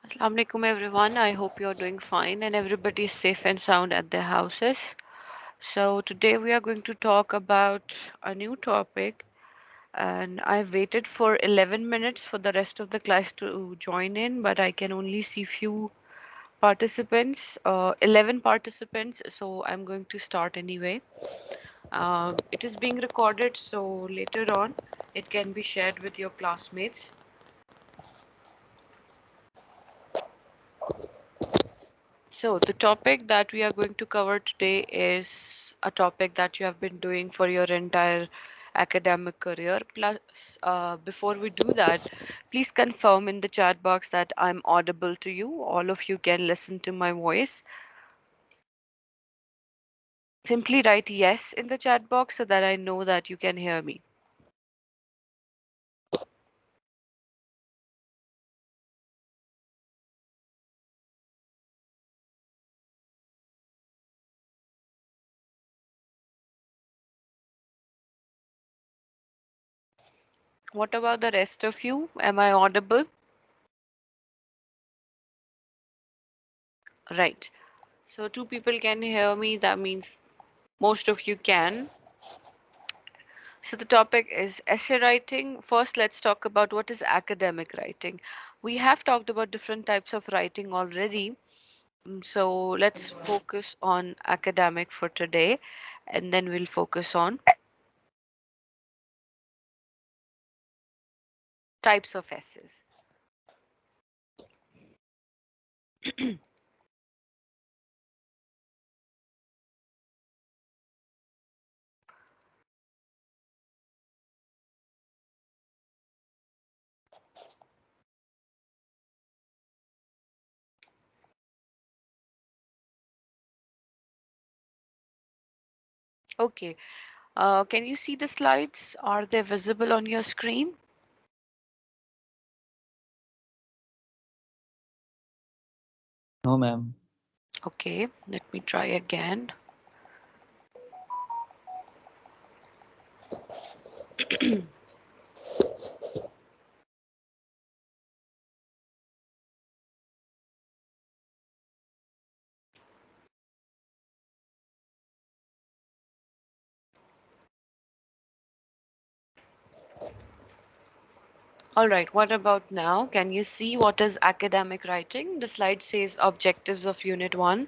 Assalamu alaikum everyone. I hope you're doing fine and everybody is safe and sound at their houses. So today we are going to talk about a new topic, and I've waited for 11 minutes for the rest of the class to join in, but I can only see few participants, 11 participants, so I'm going to start anyway. It is being recorded, so later on it can be shared with your classmates. So, the topic that we are going to cover today is a topic that you have been doing for your entire academic career. Plus, before we do that, please confirm in the chat box that I'm audible to you. All of you can listen to my voice. Simply write yes in the chat box so that I know that you can hear me. What about the rest of you? Am I audible? Right. So, two people can hear me. That means most of you can. So the topic is essay writing. First, let's talk about what is academic writing. We have talked about different types of writing already. So let's focus on academic for today, and then we'll focus on types of essays. Okay, can you see the slides? Are they visible on your screen? No, ma'am. Okay, let me try again. All right, what about now? Can you see what is academic writing? The slide says objectives of Unit 1.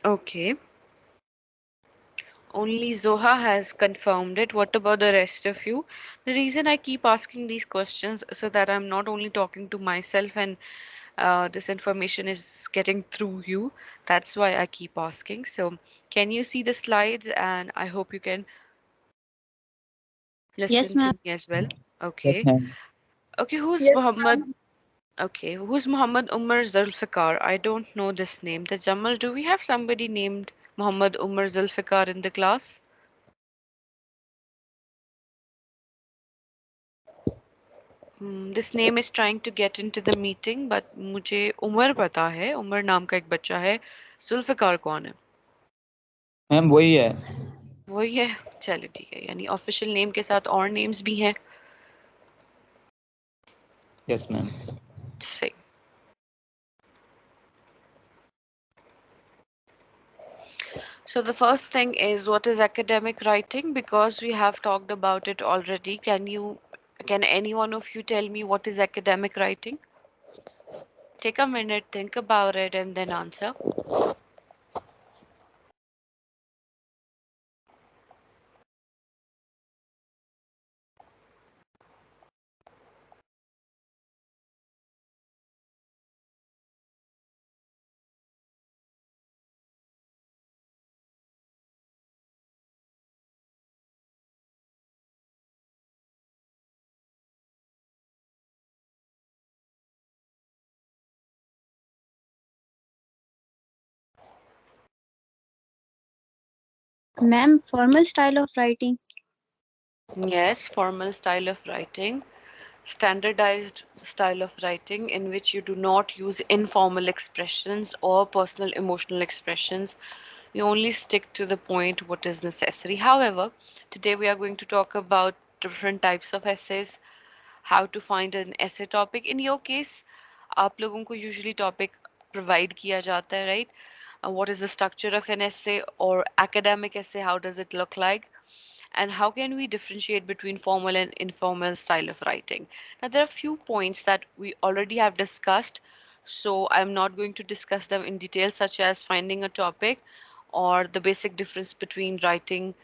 Okay. Only Zoha has confirmed it. What about the rest of you? The reason I keep asking these questions so that I'm not only talking to myself and this information is getting through you. That's why I keep asking. So, can you see the slides? And I hope you can Yes, listen to ma'am. me as well. Yes, Okay. ma'am. Okay, who's Yes, Muhammad? ma'am. Okay, who's Muhammad Umar Zulfikar? I don't know this name. The Jamal, do we have somebody named Muhammad Umar Zulfikar in the class? This name is trying to get into the meeting, but मुझे उमर पता है उमर नाम का एक बच्चा है जुल्फिकार कौन है मैम वही है. वही है चलिए ठीक है यानी ऑफिशियल नेम के साथ और नेम्स भी हैं Yes, ma'am. सही So the first thing is what is academic writing because we have talked about it already. Can any one of you tell me what is academic writing? Take a minute, think about it, and then answer. Ma'am, formal style of writing. Yes, formal style of writing, standardized style of writing in which you do not use informal expressions or personal emotional expressions. You only stick to the point what is necessary. However, today we are going to talk about different types of essays, how to find an essay topic. In your case, आप लोगों को usually topic provide किया जाता है, right? What is the structure of an essay or academic essay? How does it look like? And how can we differentiate between formal and informal style of writing? Now, there are a few points that we already have discussed, so I'm not going to discuss them in detail, such as finding a topic or the basic difference between writing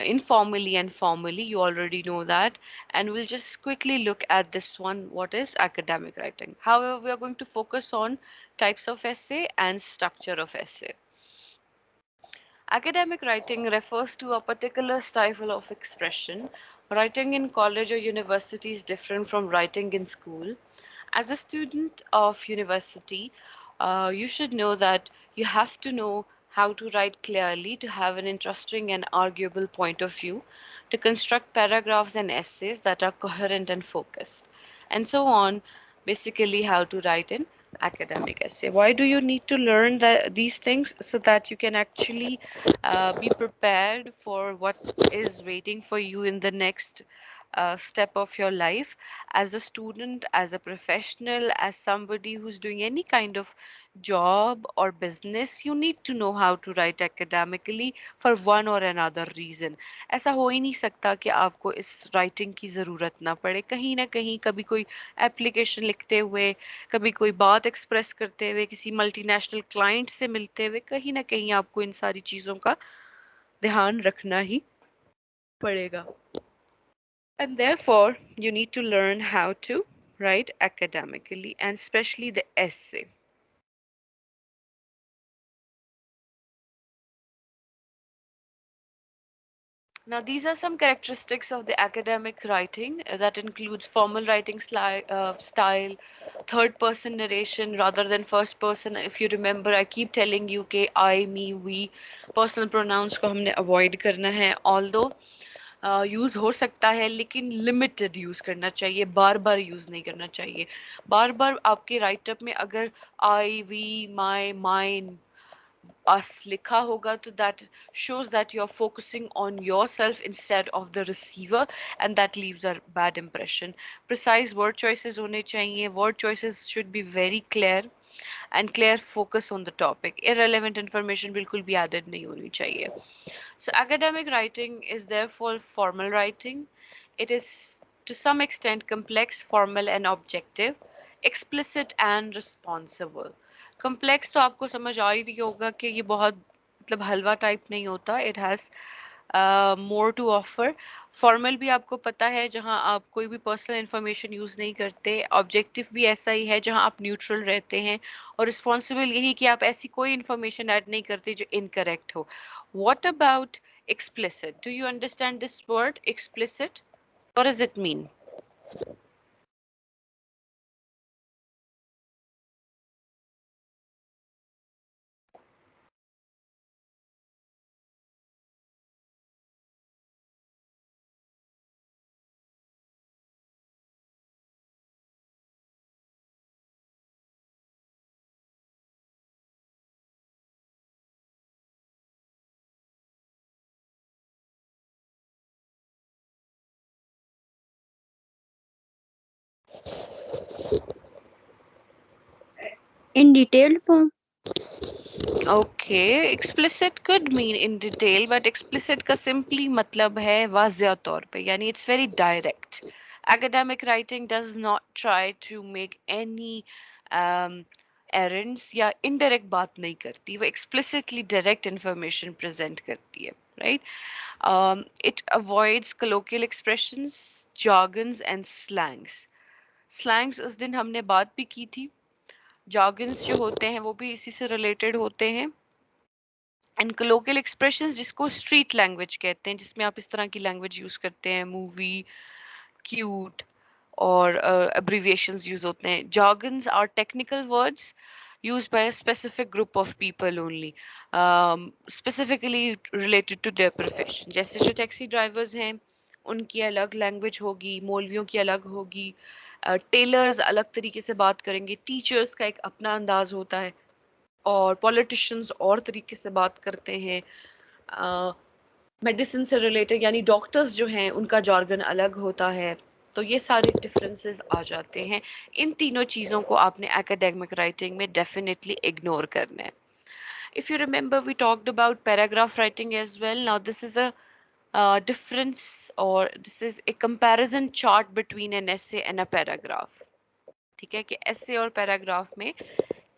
informally and formally. You already know that. And we'll just quickly look at this one, what is academic writing. However, we are going to focus on types of essay and structure of essay. Academic writing refers to a particular style of expression. Writing in college or university is different from writing in school. As a student of university, you should know that you have to know how to write clearly to have an interesting and arguable point of view, to construct paragraphs and essays that are coherent and focused, and so on. Basically, how to write an academic essay. Why do you need to learn these things? So that you can actually be prepared for what is waiting for you in the next step of your life as a student, as a professional, as somebody who's doing any kind of job or business. You need to know how to write academically for one or another reason. ऐसा हो ही नहीं सकता कि आपको इस writing की ज़रूरत ना पड़े, कहीं ना कहीं कभी कोई एप्लीकेशन लिखते हुए, कभी कोई बात एक्सप्रेस करते हुए, किसी मल्टीनेशनल क्लाइंट से मिलते हुए, कहीं ना कहीं आपको इन सारी चीज़ों का ध्यान रखना ही पड़ेगा. And therefore, you need to learn how to write academically and especially the essay. Now, these are some characteristics of the academic writing that includes formal writing style, third person narration rather than first person. If you remember, I keep telling you कि I, me, we, personal pronouns को हमने avoid करना है. Although use हो सकता है लेकिन limited use करना चाहिए, बार बार यूज़ नहीं करना चाहिए. बार बार आपके राइटअप में अगर I, we, my, mine, us likha hoga, तो that shows that you're focusing on yourself instead of the receiver, and that leaves a bad impression. Precise word choices hone chahiye. Word choices should be very clear and clear focus on the topic. Irrelevant information बिल्कुल भी added नहीं होनी चाहिए. So academic writing is therefore formal writing. It is to some extent complex, formal and objective, explicit and responsible. Complex तो आपको समझ आ ही रही होगा कि ये बहुत मतलब हलवा टाइप नहीं होता. It has more to offer. Formal भी आपको पता है जहां आप कोई भी पर्सनल इंफॉर्मेशन यूज़ नहीं करते. ऑब्जेक्टिव भी ऐसा ही है जहां आप न्यूट्रल रहते हैं. और रिस्पॉन्सिबल यही कि आप ऐसी कोई इंफॉर्मेशन ऐड नहीं करते जो इनकरेक्ट हो. What about explicit? Do you understand this word explicit? What does it mean? In detailed form. Okay, explicit could mean in detail, but explicit का simply मतलब है वाज़िया तौर पे, यानी it's very direct. Academic writing does not try to make any um, errands या indirect बात नहीं करती, वो explicitly direct information present करती है, right? It avoids colloquial expressions, jargons and slangs. Slangs उस दिन हमने बात भी की थी. Jargons जो होते हैं वो भी इसी से related होते हैं. एंड कलोकियल एक्सप्रेशंस जिसको स्ट्रीट लैंग्वेज कहते हैं, जिसमें आप इस तरह की लैंग्वेज यूज करते हैं, मूवी, क्यूट और abbreviations यूज होते हैं. jargons are technical words used by a specific group of people only, specifically related to their profession. जैसे जो टैक्सी ड्राइवर्स हैं उनकी अलग लैंग्वेज होगी, मौलवियों की अलग होगी, टेलर्स अलग तरीके से बात करेंगे, टीचर्स का एक अपना अंदाज होता है, और पॉलिटिशियंस और तरीके से बात करते हैं, मेडिसिन से रिलेटेड यानी डॉक्टर्स जो हैं उनका jargon अलग होता है। तो ये सारे डिफरेंसेस आ जाते हैं। इन तीनों चीज़ों को आपने एकेडमिक राइटिंग में डेफिनेटली इग्नोर करना है। If you remember, we talked about paragraph writing as well. Now, this is a difference, or this is a comparison chart between an essay and a paragraph. ठीक है कि essay और paragraph में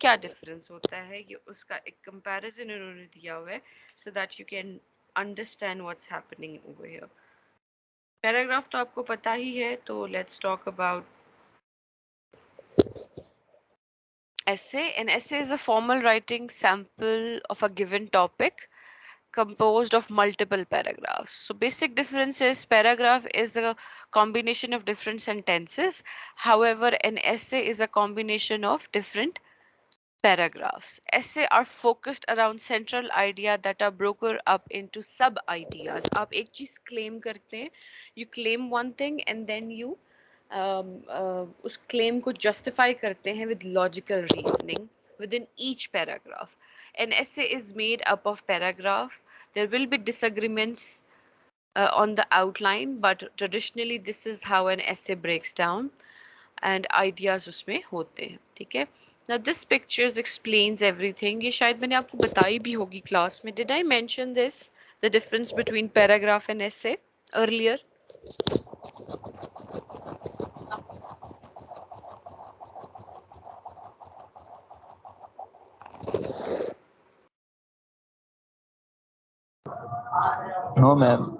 क्या difference होता है, ये उसका एक comparison उन्होंने दिया हुआ है, so that you can understand what's happening over here. Paragraph तो आपको पता ही है, तो let's talk about essay. An essay is a formal writing sample of a given topic composed of multiple paragraphs. So basic difference is paragraph is a combination of different sentences. However, an essay is a combination of different paragraphs. Essay are focused around central idea that are broken up into sub ideas. आप एक चीज claim करते हैं, you claim one thing and then you उस claim को justify करते हैं with logical reasoning within each paragraph. An essay is made up of paragraph. There will be disagreements on the outline, but traditionally this is how an essay breaks down and ideas उसमें होते हैं, ठीक है। Now this pictures explains everything. ये शायद मैंने आपको बताई भी होगी क्लास में. Did I mention this? The difference between paragraph and essay earlier? No, ma'am.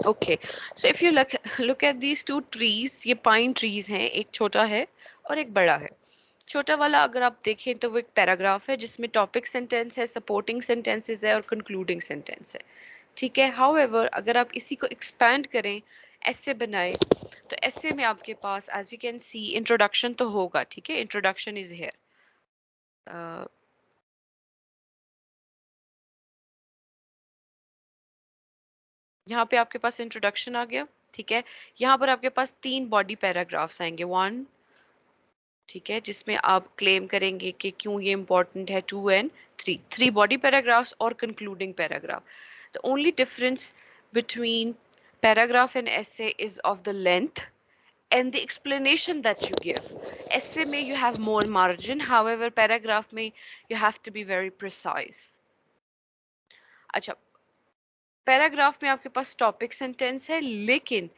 Okay, so if you look at these two trees, ये pine trees हैं, एक छोटा है और एक बड़ा है. छोटा वाला अगर आप देखें तो वो एक पैराग्राफ है जिसमें टॉपिक सेंटेंस है, सपोर्टिंग सेंटेंसेस है और कंक्लूडिंग सेंटेंस है, ठीक है। हाउएवर अगर आप इसी को एक्सपैंड करें, ऐसे बनाए, तो ऐसे में आपके पास as you can see introduction तो होगा, ठीक है, इंट्रोडक्शन इज हियर। यहाँ पे आपके पास इंट्रोडक्शन आ गया, ठीक है। यहाँ पर आपके पास 3 बॉडी पैराग्राफ्स आएंगे, 1, ठीक है, जिसमें आप क्लेम करेंगे कि क्यों ये इंपॉर्टेंट है, 2 एंड 3 बॉडी पैराग्राफ्स और concluding paragraph. The only difference between paragraph and essay is of the length and the explanation that you give. Essay में you have more margin, however paragraph में you have to be very precise. अच्छा, paragraph में आपके पास topic sentence है, लेकिन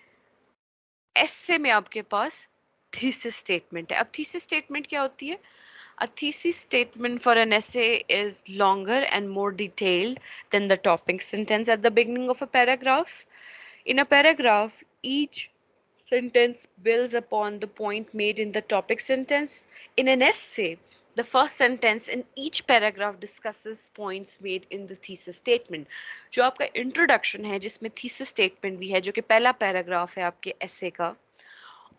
essay में आपके पास thesis statement है। अब thesis statement क्या होती है? A thesis statement for an essay is longer and more detailed than the topic sentence at the beginning of a paragraph. In a paragraph, each sentence builds upon the point made in the topic sentence. In an essay, the first sentence in each paragraph discusses points made in the thesis statement. जो आपका introduction है, जिसमें thesis statement भी है, जो कि पहला paragraph है आपके essay का,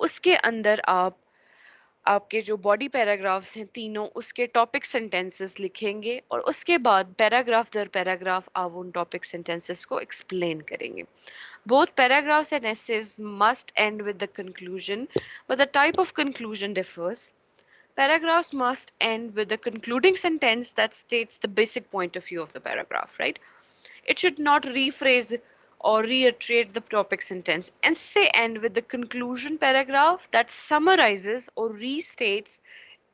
उसके अंदर आपके जो बॉडी पैराग्राफ्स हैं तीनों, उसके टॉपिक सेंटेंसेस लिखेंगे और उसके बाद पैराग्राफ दर पैराग्राफ आप उन टॉपिक सेंटेंसेस को एक्सप्लेन करेंगे. Both paragraphs and essays must end with the conclusion, but the type of conclusion differs. Paragraphs must end with the concluding sentence that states the basic point of view of the paragraph, right? It should not rephrase or reiterate the topic sentence. Essay end with the conclusion paragraph that summarizes or restates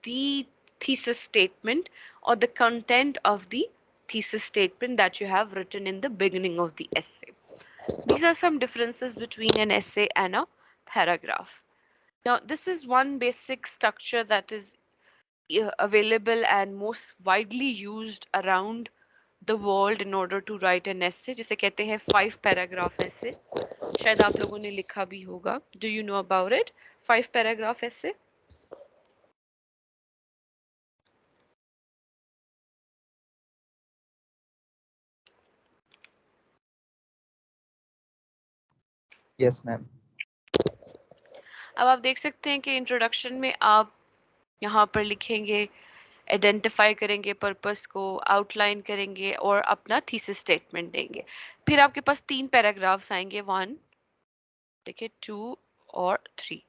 the thesis statement or the content of the thesis statement that you have written in the beginning of the essay. These are some differences between an essay and a paragraph. Now, this is one basic structure that is available and most widely used around the world in order to write an essay, जिसे कहते हैं 5 paragraph essay. शायद आप लोगों ने लिखा भी होगा. Do you know about it? 5 paragraph essay. Yes, ma'am. अब आप देख सकते हैं कि इंट्रोडक्शन में आप यहाँ पर लिखेंगे, आइडेंटिफाई करेंगे पर्पस को, आउटलाइन करेंगे और अपना थीसिस स्टेटमेंट देंगे. फिर आपके पास 3 पैराग्राफ्स आएंगे, 1, देखिए 2 और 3।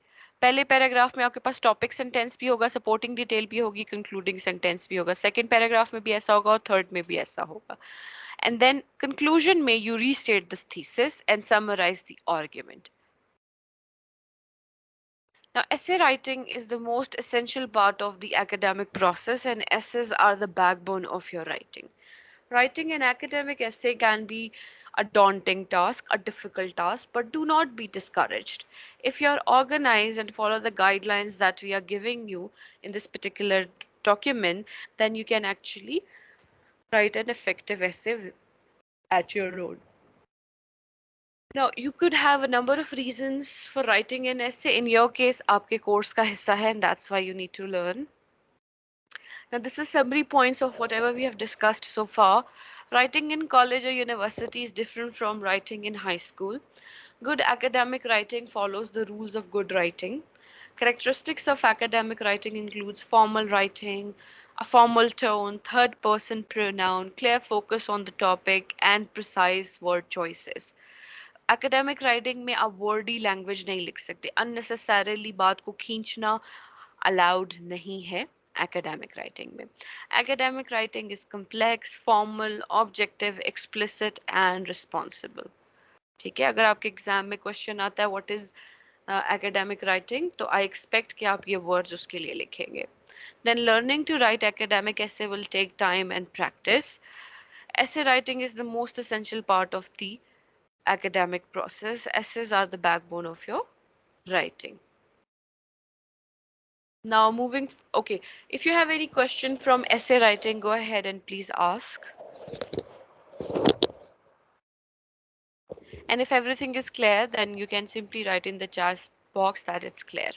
पहले पैराग्राफ में आपके पास टॉपिक सेंटेंस भी होगा, सपोर्टिंग डिटेल भी होगी, कंक्लूडिंग सेंटेंस भी होगा। सेकंड पैराग्राफ में भी ऐसा होगा और थर्ड में भी ऐसा होगा। And then conclusion में you restate the thesis and summarize the argument. Now, essay writing is the most essential part of the academic process, and essays are the backbone of your writing. Writing an academic essay can be a daunting task, a difficult task, but do not be discouraged. If you're organized and follow the guidelines that we are giving you in this particular document, then you can actually write an effective essay at your own. Now, you could have a number of reasons for writing an essay. In your case, आपके course का हिस्सा है, and that's why you need to learn. Now, this is summary points of whatever we have discussed so far. Writing in college or university is different from writing in high school. Good academic writing follows the rules of good writing. Characteristics of academic writing includes formal writing, a formal tone, third person pronoun, clear focus on the topic, and precise word choices. Academic writing में आप Verde language नहीं लिख सकते, unnecessarily बात को खींचना allowed नहीं है एकेडमिक राइटिंग में। Academic writing is complex, formal, objective, explicit and responsible. ठीक है, अगर आपके एग्जाम में क्वेश्चन आता है व्हाट इज एकेडमिक राइटिंग, तो आई एक्सपेक्ट कि आप ये वर्ड्स उसके लिए लिखेंगे। Then learning to write academic essay will take time and practice. Essay writing is the most essential part of the academic process. Essays are the backbone of your writing. Now okay, if you have any question from essay writing, go ahead and please ask. And if everything is clear, then you can simply write in the chat box that it's clear.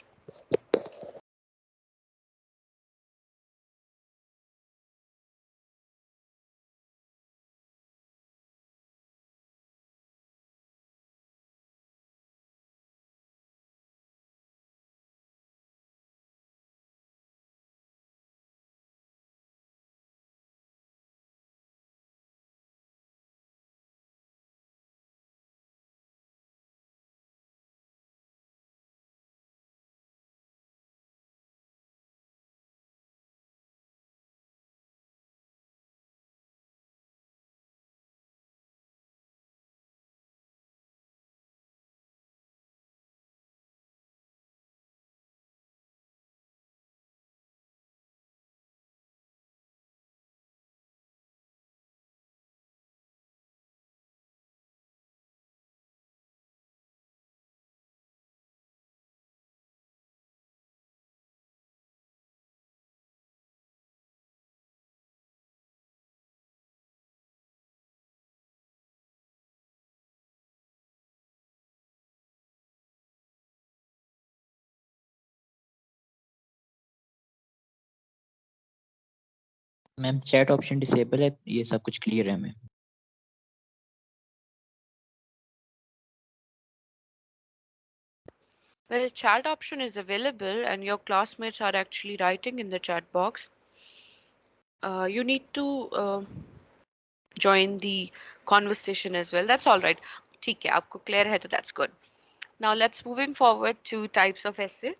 Ma'am chat option disable है, ये सब कुछ clear है ma'am. Well, chat option is available and your classmates are actually writing in the chat box. You need to join the conversation as well. That's all right. ठीक है, आपको clear है तो that's good. Now let's moving forward to types of essay.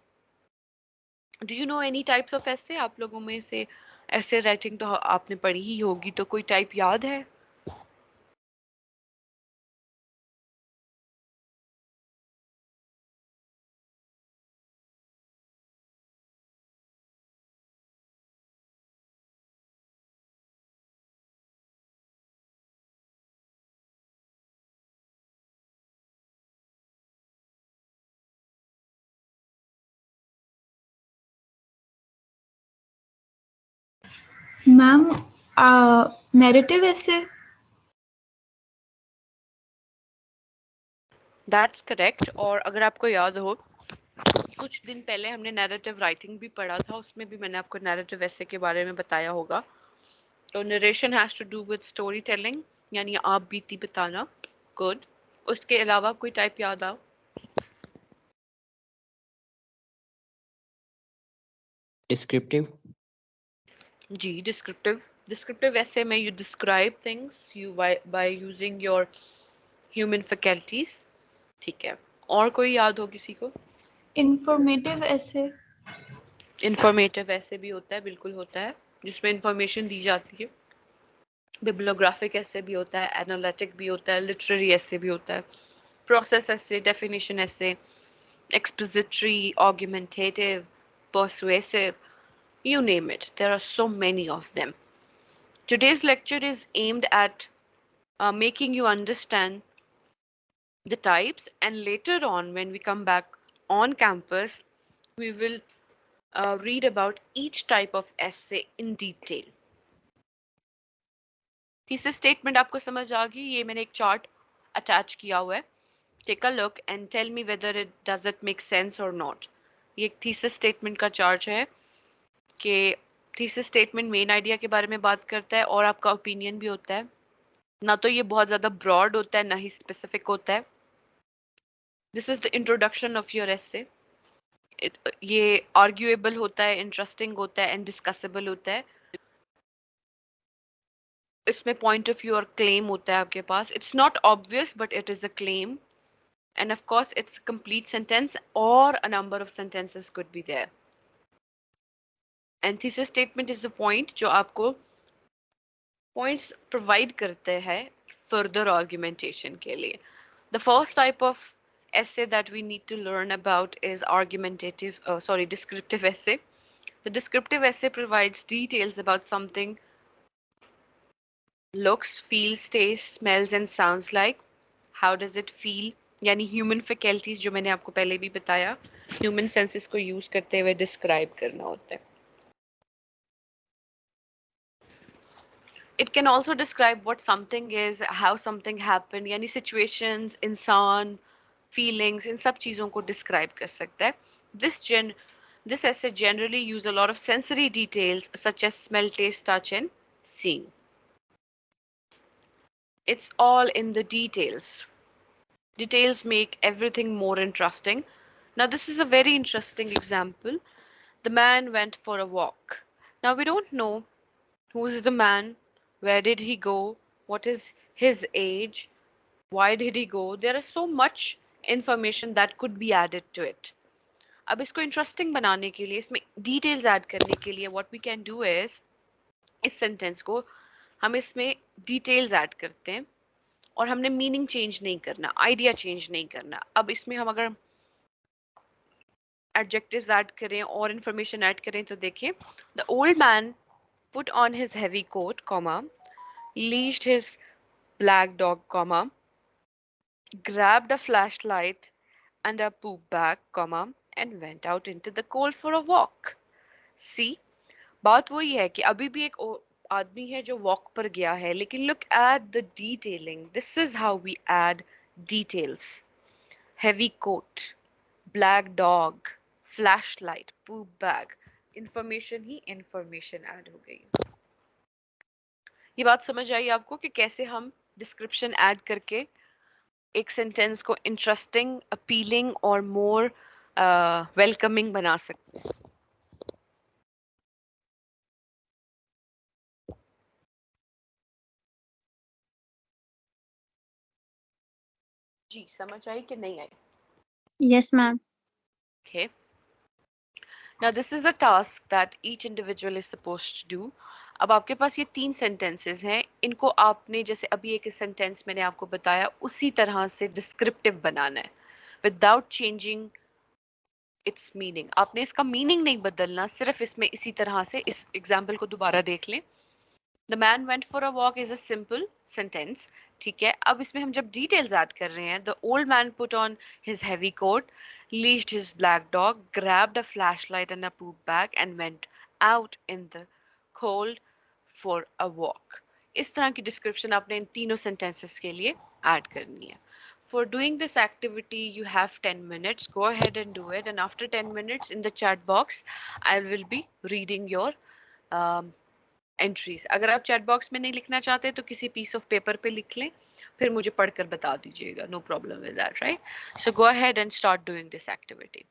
Do you know any types of essay? आप लोगों में से essay writing तो आपने पढ़ी ही होगी, तो कोई type याद है? Ma'am narrative essay। That's correct. और अगर आपको याद हो, कुछ दिन पहले हमने नैरेटिव राइटिंग भी पढ़ा था, उसमें भी मैंने आपको नैरेटिव essay के बारे में बताया होगा। तो narration has to do with story telling, यानी आप बीती बताना। गुड। उसके अलावा कोई टाइप याद आओ? डिस्क्रिप्टिव। जी, डिस्क्रिप्टिव ऐसे में you describe things you by using your human faculties. ठीक है, और कोई याद हो किसी को? इंफॉर्मेटिव ऐसे। इंफॉर्मेटिव ऐसे भी होता है, बिल्कुल होता है, जिसमें इंफॉर्मेशन दी जाती है। बिब्लियोग्राफिक ऐसे भी होता है, एनालिटिक भी होता है, लिटरेरी ऐसे भी होता है, प्रोसेस ऐसे, डेफिनेशन ऐसे, expository, argumentative, persuasive, you name it. There are so many of them. Today's lecture is aimed at making you understand the types, and later on, when we come back on campus, we will read about each type of essay in detail. Thesis statement आपको समझ आ गई? ये मैंने एक chart attach किया हुआ है. Take a look and tell me whether it does it make sense or not. ये एक thesis statement का चार्ट है कि thesis statement मेन आइडिया के बारे में बात करता है और आपका ओपिनियन भी होता है. ना तो ये बहुत ज़्यादा ब्रॉड होता है, ना ही स्पेसिफिक होता है. This is the introduction of your एसे. ये आर्ग्यूएबल होता है, इंटरेस्टिंग होता है एंड डिस्कसेबल होता है. इसमें पॉइंट ऑफ व्यू और क्लेम होता है आपके पास. It's not obvious but it is a claim, and of course it's a complete sentence or a number of sentences could be there. And thesis statement is the point जो आपको points provide करते हैं further argumentation के लिए. The first type of essay that we need to learn about is descriptive essay. The descriptive essay provides details about something looks, feels, tastes, smells and sounds like. How does it feel? यानी human faculties जो मैंने आपको पहले भी बताया, human senses को use करते हुए describe करना होता है. It can also describe what something is, how something happened, यानी situations, इंसान, feelings, इन सब चीज़ों को describe कर सकता है. This essay generally use a lot of sensory details such as smell, taste, touch, and seeing. It's all in the details. Details make everything more interesting. Now, this is a very interesting example. The man went for a walk. Now, we don't know who's the man, where did he go, what is his age, why did he go. There is so much information that could be added to it. अब इसको interesting बनाने के लिए, इसमें details add करने के लिए what we can do is, इस सेंटेंस को हम इसमें डिटेल्स ऐड करते हैं और हमने मीनिंग चेंज नहीं करना, आइडिया चेंज नहीं करना. अब इसमें हम अगर एडजेक्टिव्स ऐड करें और इंफॉर्मेशन ऐड करें तो देखिए, the old man put on his heavy coat, comma, leashed his black dog, comma, grabbed a flashlight and a poop bag, comma, and went out into the cold for a walk. See, बात वही है कि अभी भी एक आदमी है जो वॉक पर गया है, लेकिन look at the detailing. This is how we add details. Heavy coat, black dog, flashlight, poop bag, information ही इंफॉर्मेशन ऐड हो गई. ये बात समझ आई आपको कि कैसे हम डिस्क्रिप्शन ऐड करके एक सेंटेंस को इंटरेस्टिंग, अपीलिंग और मोर वेलकमिंग बना सकते हैं. जी समझ आई कि नहीं आई? Yes, ma'am. Okay. Now this is a task that each individual is supposed to do. अब आपके पास ये 3 सेंटेंसेस हैं. इनको आपने जैसे अभी एक सेंटेंस मैंने आपको बताया उसी तरह से डिस्क्रिप्टिव बनाना है विदाउट चेंजिंग इट्स मीनिंग. आपने इसका मीनिंग नहीं बदलना, सिर्फ इसमें इसी तरह से. इस एग्जाम्पल को दोबारा देख लें. The man went for a walk is a simple sentence. ठीक है, अब इसमें हम जब डिटेल्स ऐड कर रहे हैं, the old man put on his heavy coat, leashed his black dog, grabbed a flashlight and a poop bag, and went out in the cold for a walk. इस तरह की डिस्क्रिप्शन आपने इन तीनों sentences के लिए ऐड करनी है. For doing this activity, you have 10 minutes. Go ahead and do it. And after 10 minutes, in the chat box, I will be reading your um, entries. अगर आप चैट बॉक्स में नहीं लिखना चाहते तो किसी पीस ऑफ पेपर पे लिख लें, फिर मुझे पढ़कर बता दीजिएगा. No problem with that, right? So go ahead and start doing this activity.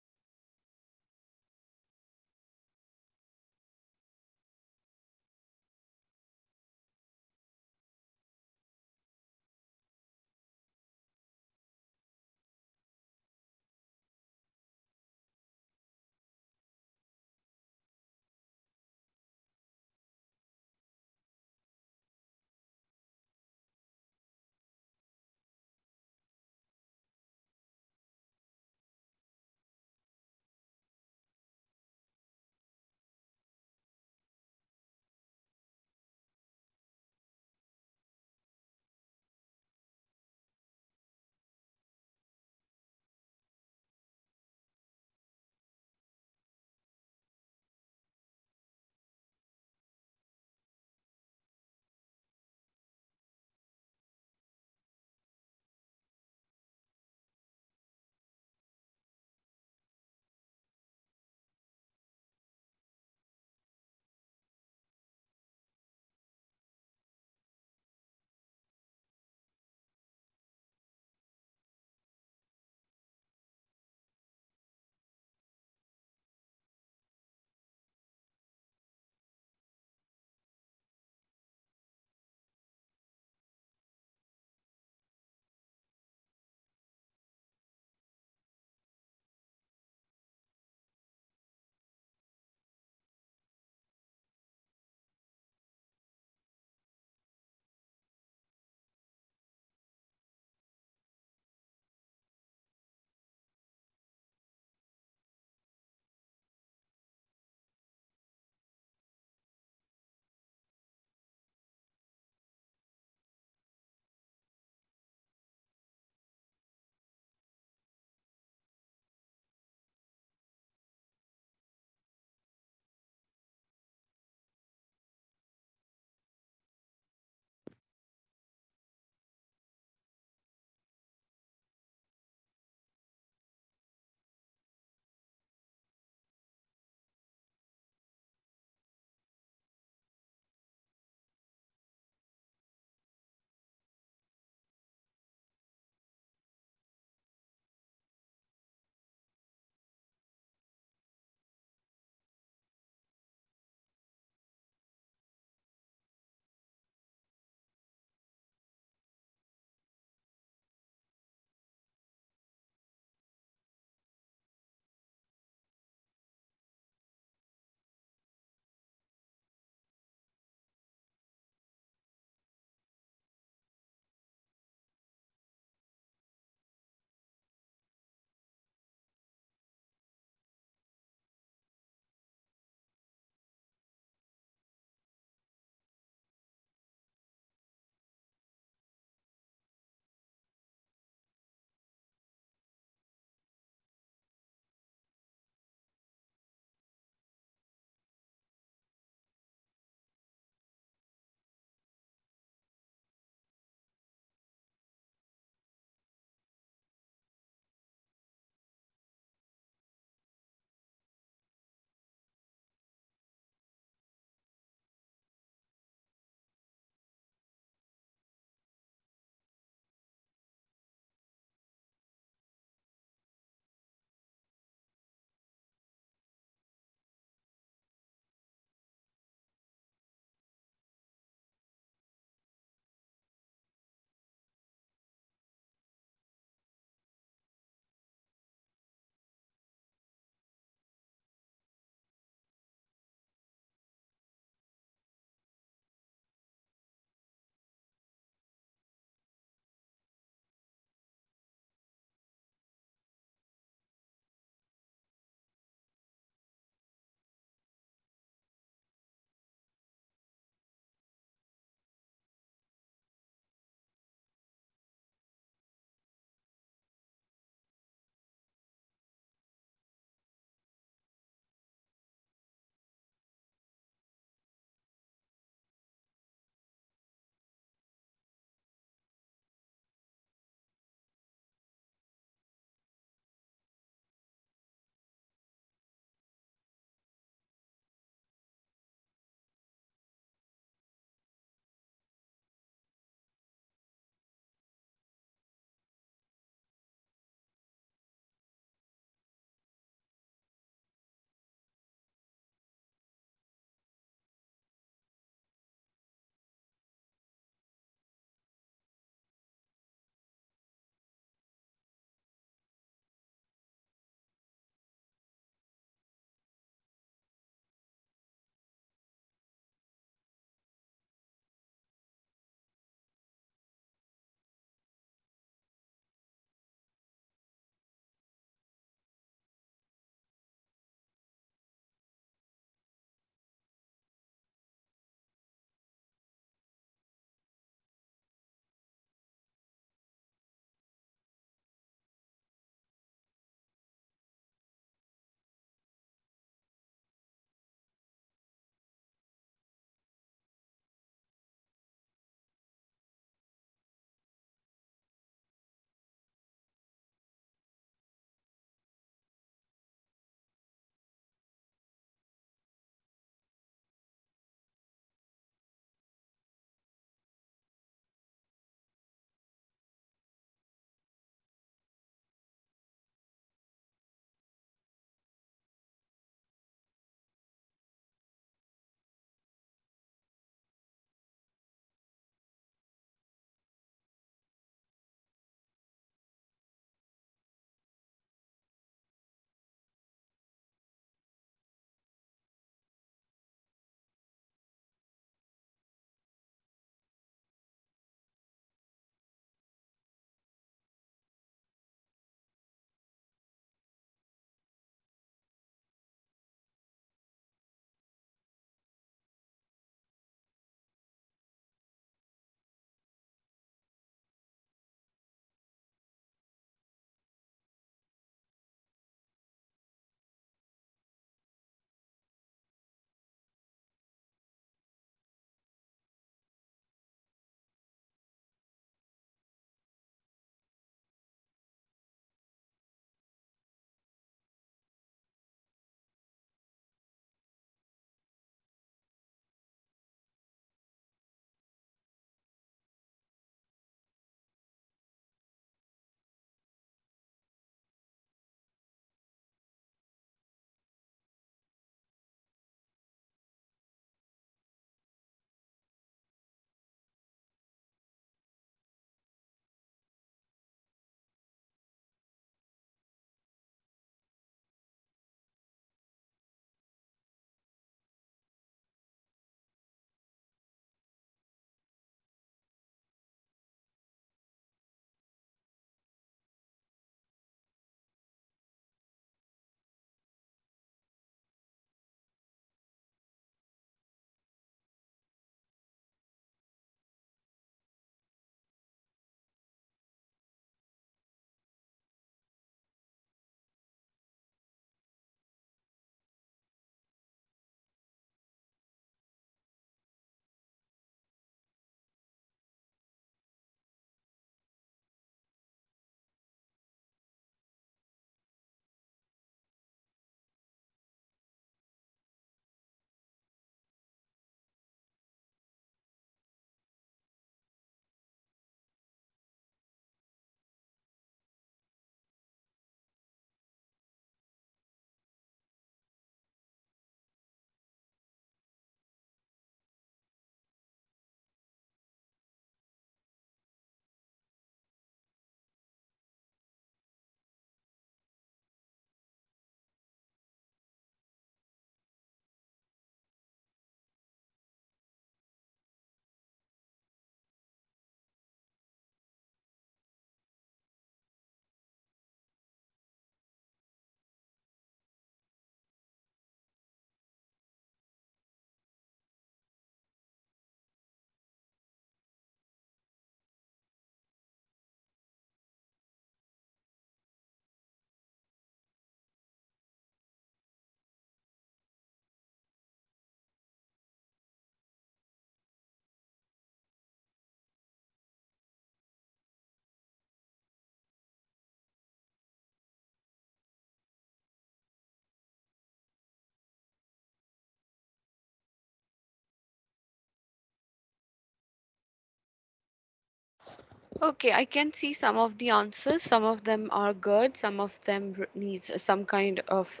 Okay, I can see some of the answers. Some of them are good. Some of them needs some kind of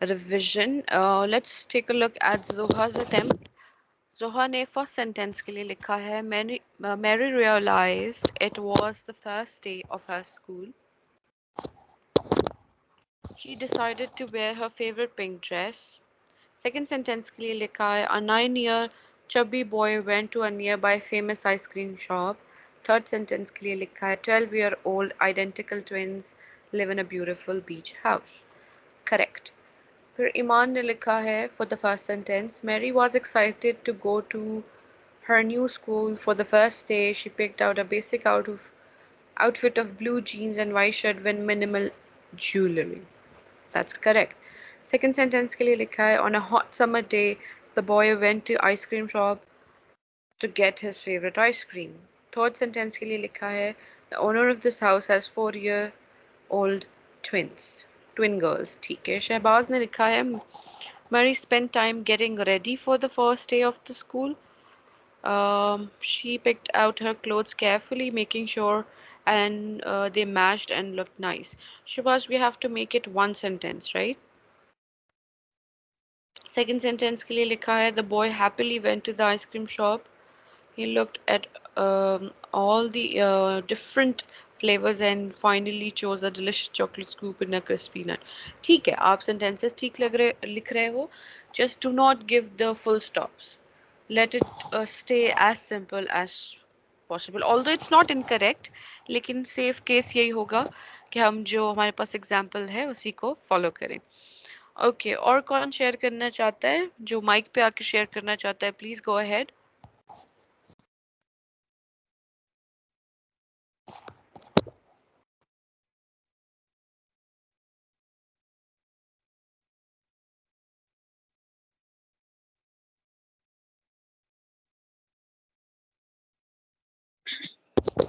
revision. Let's take a look at Zoha's attempt. Zoha ने first sentence के लिए लिखा है Mary realized it was the first day of her school. She decided to wear her favorite pink dress. Second sentence के लिए लिखा है A 9-year chubby boy went to a nearby famous ice cream shop. Third sentence के लिए लिखा है 12-year-old identical twins live in a beautiful beach house. Correct. फिर ईमान ने लिखा है for the first sentence Mary was excited to go to her new school for the first day. She picked out a basic outfit of blue jeans and white shirt with minimal jewelry. That's correct. Second sentence के लिए लिखा है On a hot summer day, the boy went to ice cream shop to get his favorite ice cream. Third sentence के लिए लिखा है The owner of this house has 4-year-old twin girls. ठीक है. शहबाज ने लिखा है Mary spent time getting ready for the first day of the school. She picked out her clothes carefully, making sure and they matched and looked nice. Shubhash, we have to make it one sentence, right? Second sentence के लिए लिखा है The boy happily went to the ice cream shop. He looked at all the different flavors and finally chose a delicious chocolate scoop in a crispy nut. ठीक है, आप sentences ठीक लिख रहे हो. Just do not give the full stops. Let it stay as simple as possible. Although it's not incorrect, लेकिन safe case यही होगा कि हम जो हमारे पास example है उसी को follow करें. ओके और कौन शेयर करना चाहता है जो माइक पे आके शेयर करना चाहता है प्लीज गो अहेड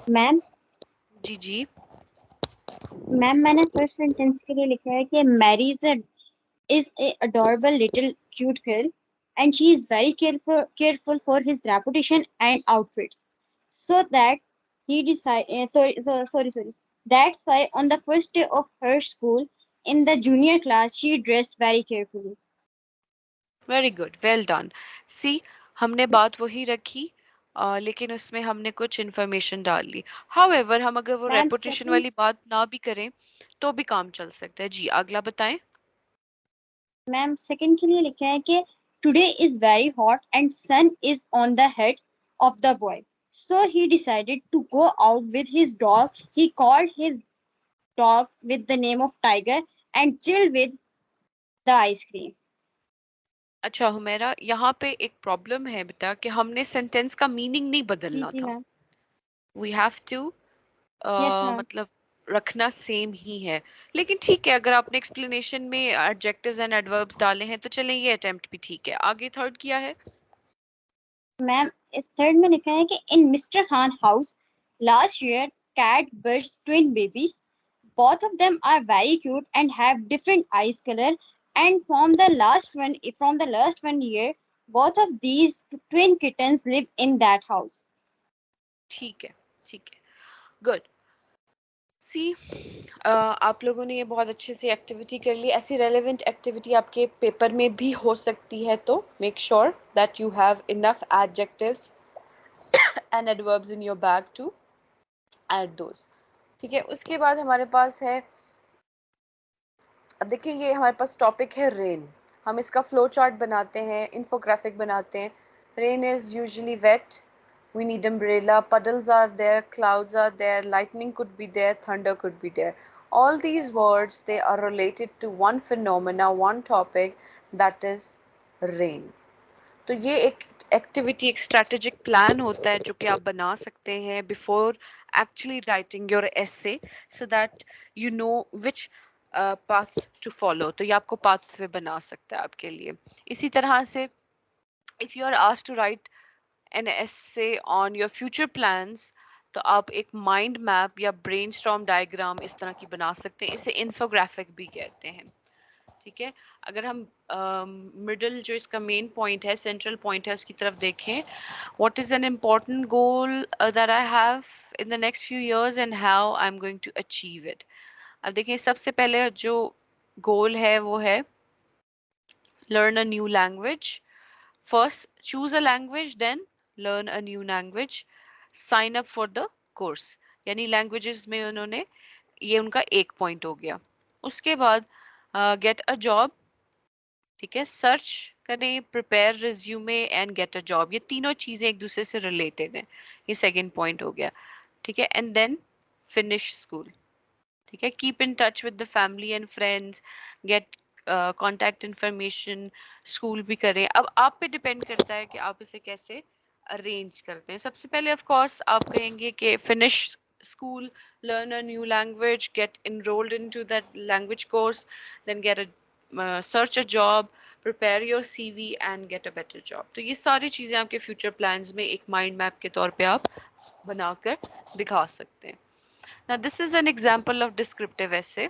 मैम जी जी मैम मैंने फर्स्ट सेंटेंस के लिए लिखा है कि Mary is a adorable little cute girl and she is very careful for his reputation and outfits so that he decide sorry that's why on the first day of her school in the junior class she dressed very carefully. Very good well done see हमने बात वही रखी लेकिन उसमें हमने कुछ information डाल ली however हम अगर वो मैम रेपुटेशन सेकंड वाली बात ना भी करें तो भी काम चल सकता है जी अगला बताएं मैम सेकंड के लिए लिखा है कि today is very hot and sun is on the head of the boy so he decided to go out with his dog. He called his dog with the name of Tiger and chilled with the ice cream. अच्छा हुमेरा यहाँ पे एक problem है बेटा कि हमने sentence का meaning नहीं जी बदलना जी था ma'am. We have to yes ma'am. मतलब रखना सेम ही है लेकिन ठीक है अगर आपने एक्सप्लेनेशन में एडजेक्टिव्स एंड एडवर्ब्स डाले हैं तो चलें ये अटेम्प्ट भी ठीक है आगे थर्ड किया है मैम इस थर्ड में लिखा है कि in Mister Khan house last year cat birds twin babies. Both of them are very cute and have different eyes color. And from the last 1 year, both of these twin kittens live in that house. ठीक है ठीक है good सी आप लोगों ने ये बहुत अच्छे से एक्टिविटी कर ली ऐसी रेलेवेंट एक्टिविटी आपके पेपर में भी हो सकती है तो make sure that you have enough adjectives and adverbs in your bag to add those ठीक है उसके बाद हमारे पास है अब देखिए ये हमारे पास टॉपिक है रेन हम इसका फ्लो चार्ट बनाते हैं इन्फोग्राफिक बनाते हैं rain is usually wet we need umbrella puddles are there clouds are there lightning could be there thunder could be there all these words they are related to one phenomena one topic that is rain तो ये एक activity एक strategic plan होता है जो कि आप बना सकते हैं before actually writing your essay so that you know which path to follow तो ये आपको पाथवे बना सकता है आपके लिए इसी तरह से if you are asked to write an essay on your future plans तो आप एक माइंड मैप या ब्रेनस्टॉर्म डायग्राम इस तरह की बना सकते हैं इसे इन्फोग्राफिक भी कहते हैं ठीक है, अगर हम मिडल जो इसका मेन पॉइंट है, सेंट्रल पॉइंट है, उसकी तरफ देखें, what is an important goal that I have in the next few years and how I'm going to achieve it. अब देखें, सबसे पहले जो गोल है वो है learn a new language. First choose a language, then learn a new language, sign up for the course. यानी languages में उन्होंने, ये उनका एक पॉइंट हो गया. उसके बाद get a job, ठीक है, सर्च करें, prepare resume and get a job. ये तीनों चीजें एक दूसरे से रिलेटेड हैं. ये सेकंड पॉइंट हो गया, ठीक है. एंड देन फिनिश स्कूल, ठीक है. Keep in touch with the family and friends, get contact information, school भी करें. अब आप पे डिपेंड करता है कि आप इसे कैसे अरेंज करते हैं. सबसे पहले ऑफ कोर्स आप कहेंगे कि finish school, learn a new language, get enrolled into that language course, then get a search a job, prepare your CV and get a better job. तो ये सारी चीजें आपके future plans में एक mind map के तौर पे आप बनाकर दिखा सकते हैं. Now this is an example of descriptive essay.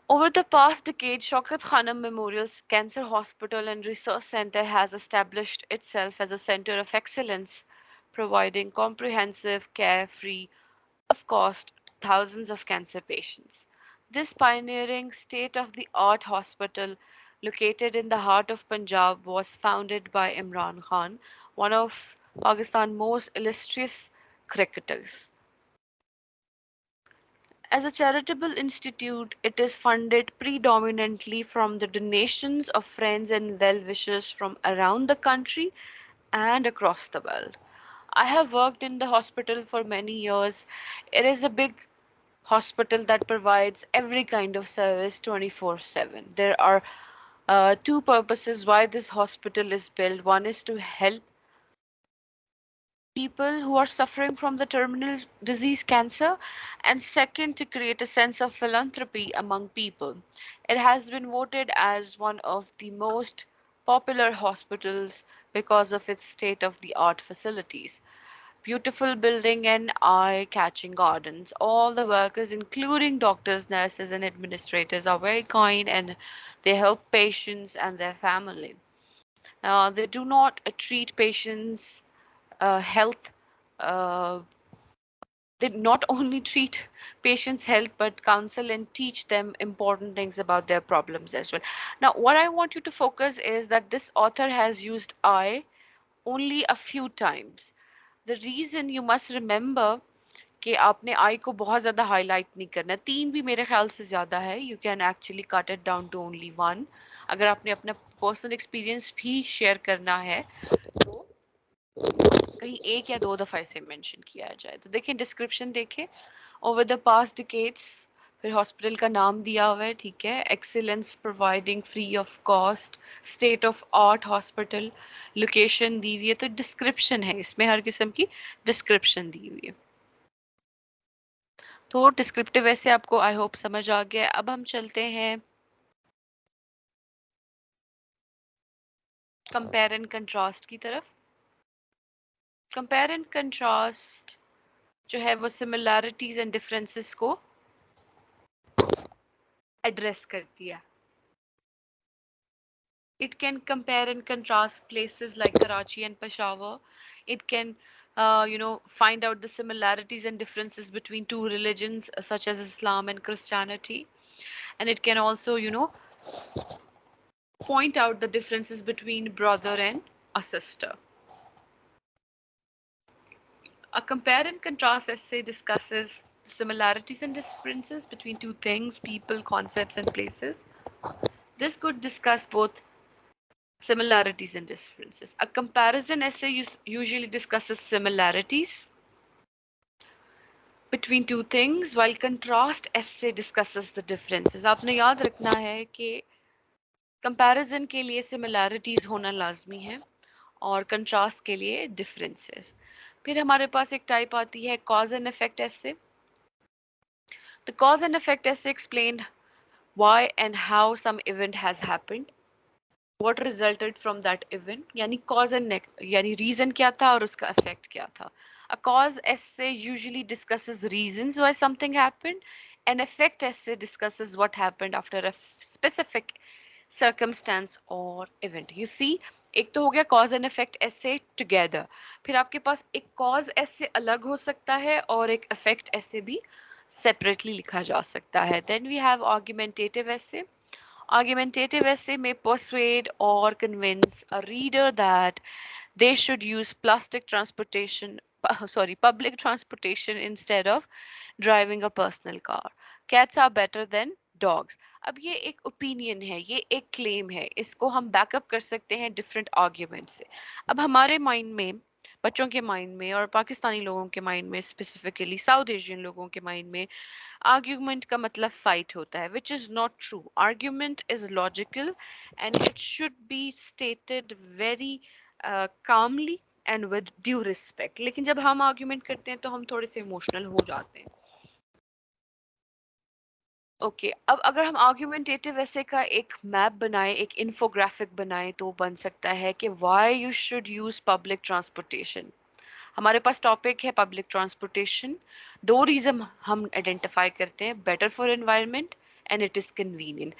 Over the past decade, Shaukat Khanum Memorial Cancer Hospital and Research Center has established itself as a center of excellence, providing comprehensive care free of cost to thousands of cancer patients. This pioneering state of the art hospital, located in the heart of Punjab, was founded by Imran Khan, one of Pakistan's most illustrious cricketers. As a charitable institute, it is funded predominantly from the donations of friends and well wishers from around the country and across the world. I have worked in the hospital for many years. It is a big hospital that provides every kind of service 24/7. There are two purposes why this hospital is built. One is to help people who are suffering from the terminal disease cancer, and second, to create a sense of philanthropy among people. It has been voted as one of the most popular hospitals because of its state of the art facilities. Beautiful building and eye-catching gardens. All the workers, including doctors, nurses, and administrators, are very kind and they help patients and their family. They do not treat patients' health. Uh, they not only treat patients' health but counsel and teach them important things about their problems as well. Now, what I want you to focus is that this author has used I only a few times. The reason you must remember कि आपने आई को बहुत ज़्यादा highlight नहीं करना. तीन भी मेरे ख्याल से ज़्यादा है. You can actually cut it down to only one. अगर आपने अपना पर्सनल एक्सपीरियंस भी शेयर करना है तो कहीं एक या दो दफ़ा इसे मेंशन किया जाए. तो देखें, डिस्क्रिप्शन देखें. ओवर द पास्ट डिकेड्स, फिर हॉस्पिटल का नाम दिया हुआ है, ठीक है. Excellence providing free of cost, state of art hospital, location दी हुई है. तो डिस्क्रिप्शन है, इसमें हर किस्म की डिस्क्रिप्शन दी हुई है. तो डिस्क्रिप्टिव ऐसे आपको आई होप समझ आ गया. अब हम चलते हैं कंपेयर एंड कंट्रास्ट की तरफ. कंपेयर एंड कंट्रास्ट जो है वो सिमिलैरिटीज एंड डिफरेंसेस को एड्रेस करती है. It can compare and contrast places like Karachi and Peshawar. It can find out the similarities and differences between two religions such as Islam and Christianity. And it can also, point out the differences between brother and a sister. A compare and contrast essay discusses similarities and differences between two things, people, concepts, and places. This could discuss both similarities and differences. A comparison essay usually discusses similarities between two things, while contrast essay discusses the differences. आपने याद रखना है कि comparison के लिए similarities होना लाजमी है और contrast के लिए differences. फिर हमारे पास एक type आती है cause and effect essay. The cause and effect essay explain why and how some event has happened. What resulted from that event, यानी cause and यानी reason क्या था और उसका effect क्या था. A cause essay usually discusses reasons why something happened. An effect essay discusses what happened after a specific circumstance or event. You see, एक तो हो गया cause and effect essay together. फिर आपके पास एक cause essay अलग हो सकता है और एक effect essay भी separately लिखा जा सकता है. Then we have argumentative essay. Argumentative essay may persuade or convince a reader that they should use public transportation instead of driving a personal car. Cats are better than dogs. अब ये एक opinion है, ये एक claim है, इसको हम backup कर सकते हैं डिफरेंट आर्ग्यूमेंट से. अब हमारे माइंड में, बच्चों के माइंड में और पाकिस्तानी लोगों के माइंड में, स्पेसिफिकली साउथ एशियन लोगों के माइंड में, आर्ग्यूमेंट का मतलब फाइट होता है, which is not true. Argument is logical and it should be stated very calmly and with due respect. लेकिन जब हम आर्ग्यूमेंट करते हैं तो हम थोड़े से इमोशनल हो जाते हैं. ओके अब अगर हम आर्ग्यूमेंटेटिव ऐसे का एक मैप बनाए, एक इन्फोग्राफिक बनाए, तो बन सकता है कि why you should use public transportation. हमारे पास टॉपिक है पब्लिक ट्रांसपोर्टेशन. दो रीजन हम आइडेंटिफाई करते हैं, better for environment and it is convenient.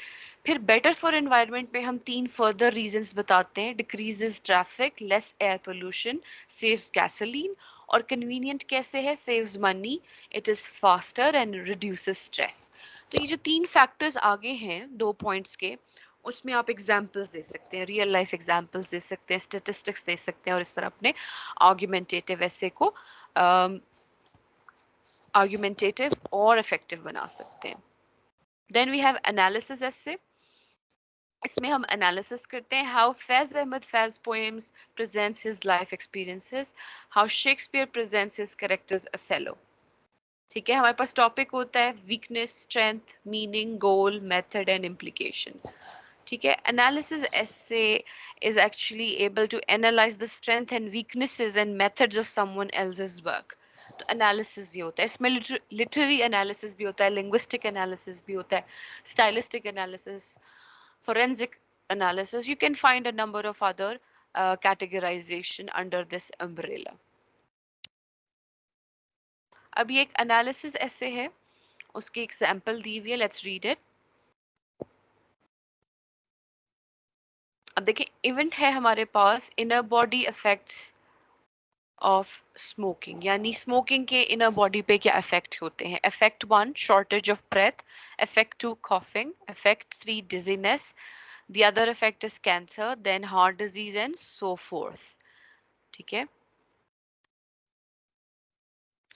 फिर बेटर फॉर एनवायरनमेंट में हम तीन फर्दर रीजंस बताते हैं, decreases traffic, less air pollution, saves gasoline. और कन्वीनियंट कैसे है, saves money, it is faster and reduces stress. तो ये जो तीन फैक्टर्स आगे हैं दो पॉइंट्स के, उसमें आप एग्जाम्पल्स दे सकते हैं, रियल लाइफ एग्जाम्पल्स दे सकते हैं, स्टेटिस्टिक्स दे सकते हैं और इस तरह अपने आर्ग्यूमेंटेटिव ऐसे को आर्ग्यूमेंटेटिव और इफेक्टिव बना सकते हैं. देन वी हैव एनालिसिस ऐसे. इसमें हम एनालिसिस करते हैं how Faiz Ahmed Faiz poems presents his life experiences, how Shakespeare presents his characters Othello. ठीक है, हमारे पास टॉपिक होता है weakness, strength, meaning, goal, method and implication. ठीक है, एनालिसिस ऐसे is actually able to analyze the strength and weaknesses and methods of someone else's work. तो एनालिसिस ये होता है, इसमें लिटरेरी एनालिसिस भी होता है, लिंग्विस्टिक एनालिसिस भी होता है, stylistic analysis, forensic analysis. You can find a number of other categorization under this umbrella. अब ये एक एनालिसिस ऐसे है, उसकी एग्जांपल दी हुई है, लेट्स रीड इट. अब देखिए इवेंट है हमारे पास, inner body effects of smoking, यानी स्मोकिंग के इनर बॉडी पे क्या इफेक्ट होते हैं. Effect 1 shortage of breath, effect 2 coughing, effect 3 dizziness, the other effect is cancer, then heart disease and so forth. ठीक है,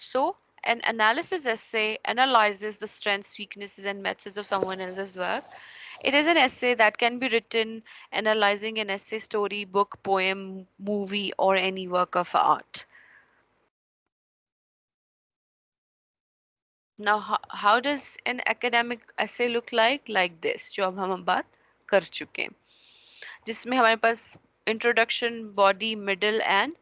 so an analysis essay analyzes the strengths, weaknesses and methods of someone else's work. It is an essay that can be written analyzing an essay, story, book, poem, movie or any work of art. Now how does an academic essay look like this, जो अब हम बात कर चुके हैं, जिसमें हमारे पास introduction, body, middle and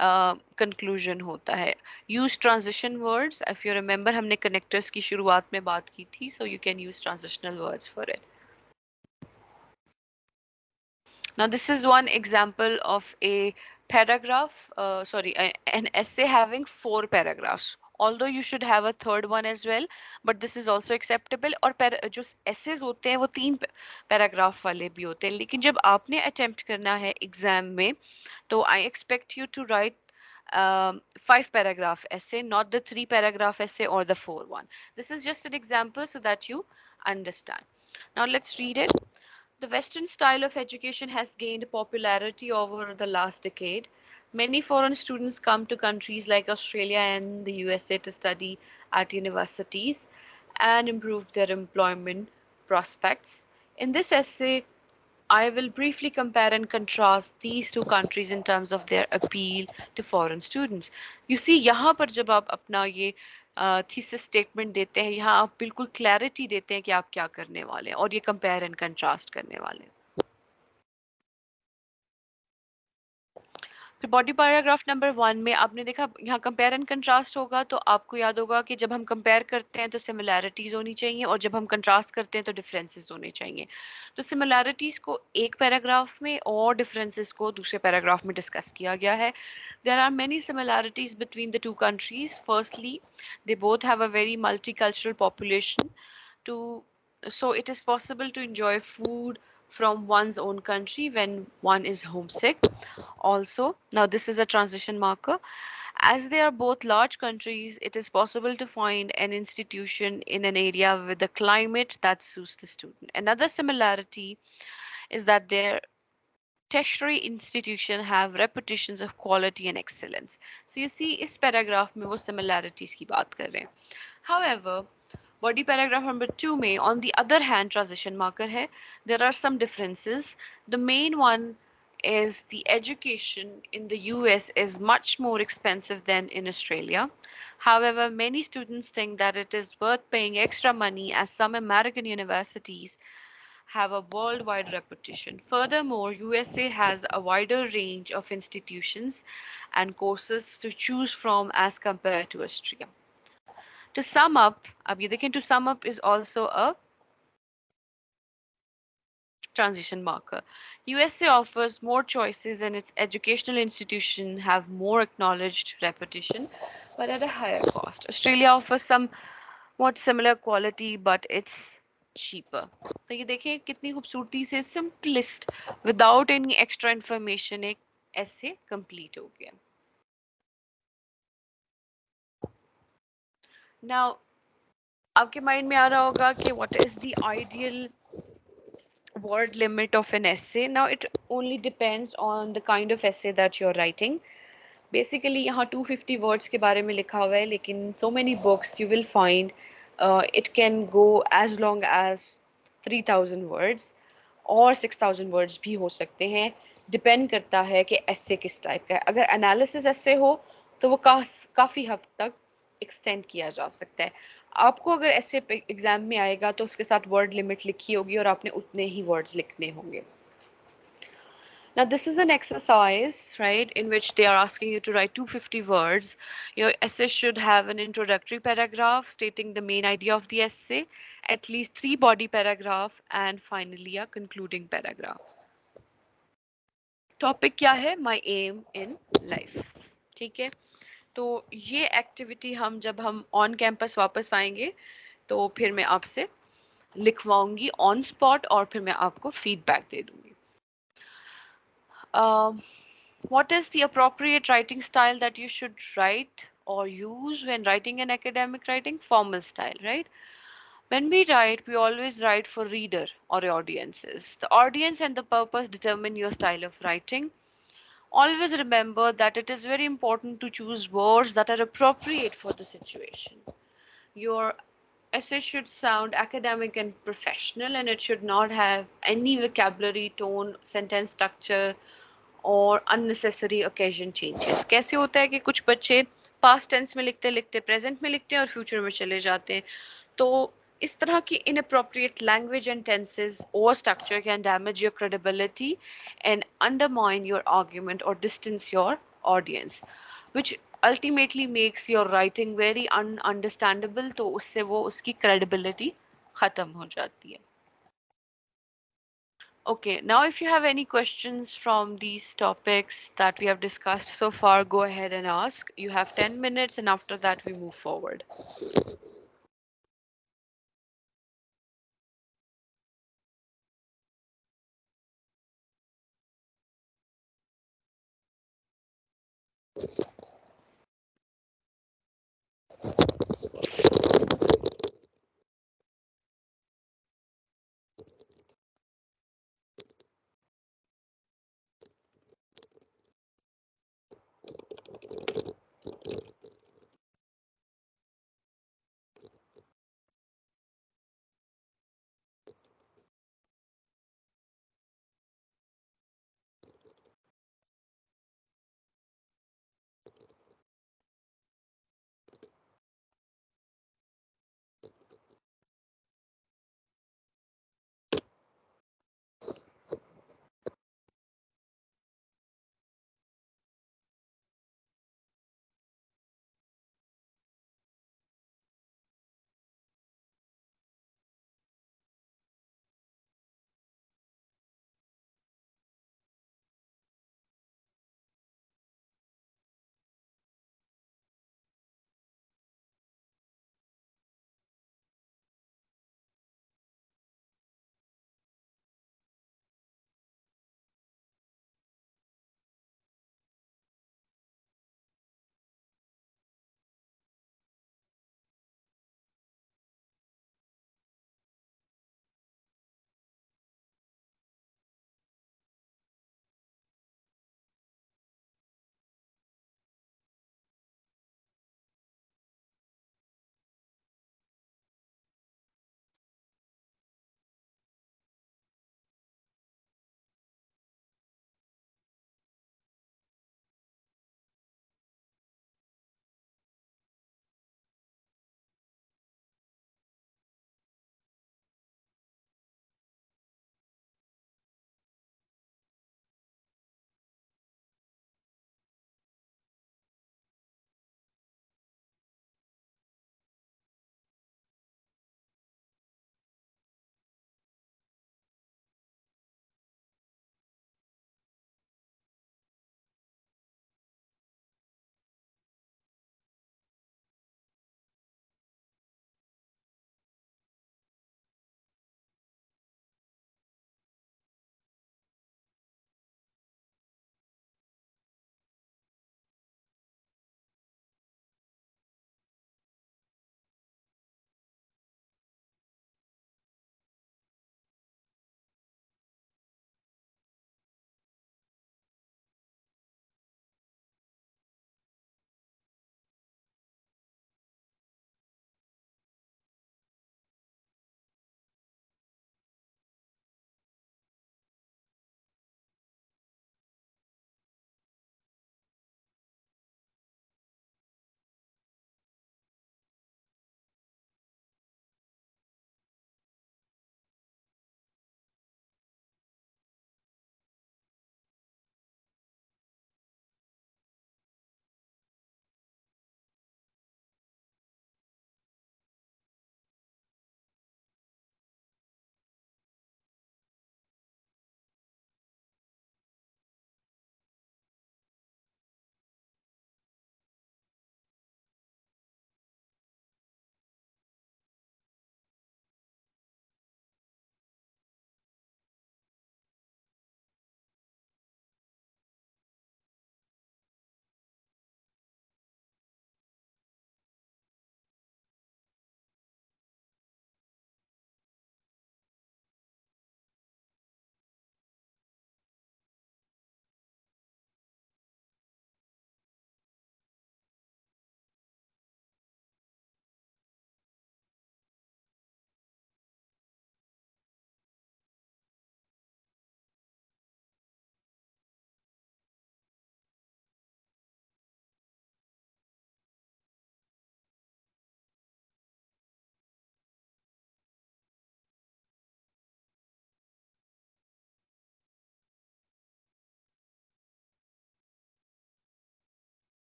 conclusion होता है. Use transition words. If you remember हमने कनेक्टर्स की शुरुआत में बात की थी, so you can use transitional words for it. Now this is one example of a paragraph, an essay having 4 paragraphs. Although you should have a third one as well, but this is also acceptable. और जो essays होते हैं वो 3 paragraph वाले भी होते हैं, लेकिन जब आपने attempt करना है exam में, तो I expect you to write 5 paragraph essay, not the 3 paragraph essay or the 4 one. This is just an example so that you understand. Now let's read it. The Western style of education has gained popularity over the last decade. Many foreign students come to countries like Australia and the USA to study at universities and improve their employment prospects. In this essay, I will briefly compare and contrast these two countries in terms of their appeal to foreign students. You see, यहाँ पर जब आप अपना ये thesis statement देते हैं, यहाँ आप बिल्कुल क्लैरिटी देते हैं कि आप क्या करने वाले हैं और ये कंपेयर एंड कंट्रास्ट करने वाले हैं. फिर बॉडी पैराग्राफ नंबर 1 में आपने देखा यहाँ कंपेयर एंड कंट्रास्ट होगा, तो आपको याद होगा कि जब हम कंपेयर करते हैं तो सिमिलैरिटीज होनी चाहिए और जब हम कंट्रास्ट करते हैं तो डिफरेंसेस होने चाहिए। तो सिमिलैरिटीज को एक पैराग्राफ में और डिफरेंसेस को दूसरे पैराग्राफ में डिस्कस किया गया है। There are many similarities between the two countries. Firstly, they both have a very multicultural population to so it is possible to enjoy food from one's own country when one is homesick. Also, now this is a transition marker. As they are both large countries, it is possible to find an institution in an area with a climate that suits the student. Another similarity is that their tertiary institution have reputations of quality and excellence. So you see इस paragraph में वो similarities की बात कर रहे हैं. However, body paragraph number 2 में on the other hand transition marker है. There are some differences. The main one is the education in the US is much more expensive than in Australia. However, many students think that it is worth paying extra money as some American universities have a worldwide reputation. Furthermore, USA has a wider range of institutions and courses to choose from as compared to Austria. To sum up, अब ये देखें, to sum up is also a transition marker. USA offers more choices and its educational institutions have more acknowledged reputation, but at a higher cost. Australia offers somewhat similar quality, but it's cheaper. तो ये देखिए कितनी खूबसूरती से simplest without any extra information एक ऐसे complete हो गया. Now, आपके माइंड में आ रहा होगा कि what is the ideal word limit of an essay? Now it only depends on the kind of essay that you're writing. Basically यहाँ 250 words के बारे में लिखा हुआ है, लेकिन so many books you will find it can go as long as 3000 words और 6000 words भी हो सकते हैं. डिपेंड करता है कि essay किस टाइप का है. अगर analysis essay हो तो वो काफ़ी हद तक एक्सटेंड किया जा सकता है. आपको अगर ऐसे एग्जाम में आएगा तो उसके साथ वर्ड लिमिट लिखी होगी और आपने उतने ही वर्ड्स लिखने होंगे. Now this is an exercise, right, in which they are asking you to write 250 words. Your essay should have an introductory paragraph stating the main idea of the essay, at least 3 body paragraph, and finally a concluding paragraph. Topic क्या है? माई M in life. ठीक है, तो ये activity हम जब हम on campus वापस आएंगे तो फिर मैं आपसे लिखवाऊंगी ऑन स्पॉट और फिर मैं आपको फीडबैक दे दूंगी. What is the appropriate writing style that you should write or use when writing an academic writing? Formal style, right? When we write, we always write for reader or audiences. The audience and the purpose determine your style of writing. Always remember that it is very important to choose words that are appropriate for the situation. Your essay should sound academic and professional, and it should not have any vocabulary, tone, sentence structure, और unnecessary occasion changes. कैसे होता है कि कुछ बच्चे past tense में लिखते लिखते present में लिखते हैं और future में चले जाते हैं, तो इस तरह की inappropriate language and tenses or structure can damage your credibility and undermine your argument or distance your audience, which ultimately makes your writing very ununderstandable. तो उससे वो उसकी credibility खत्म हो जाती है. Okay, now if you have any questions from these topics that we have discussed so far, go ahead and ask. You have 10 minutes and after that we move forward.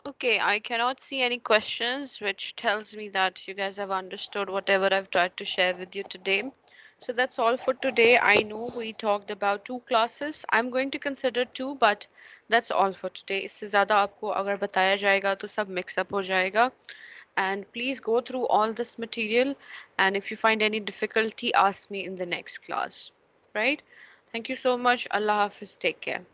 Okay, I cannot see any questions, which tells me that you guys have understood whatever I've tried to share with you today. So that's all for today. I know we talked about two classes. I'm going to consider two, but that's all for today. इससे ज़्यादा आपको अगर बताया जाएगा तो सब mix up हो जाएगा. And please go through all this material. And if you find any difficulty, ask me in the next class. Right? Thank you so much. Allah Hafiz. Take care.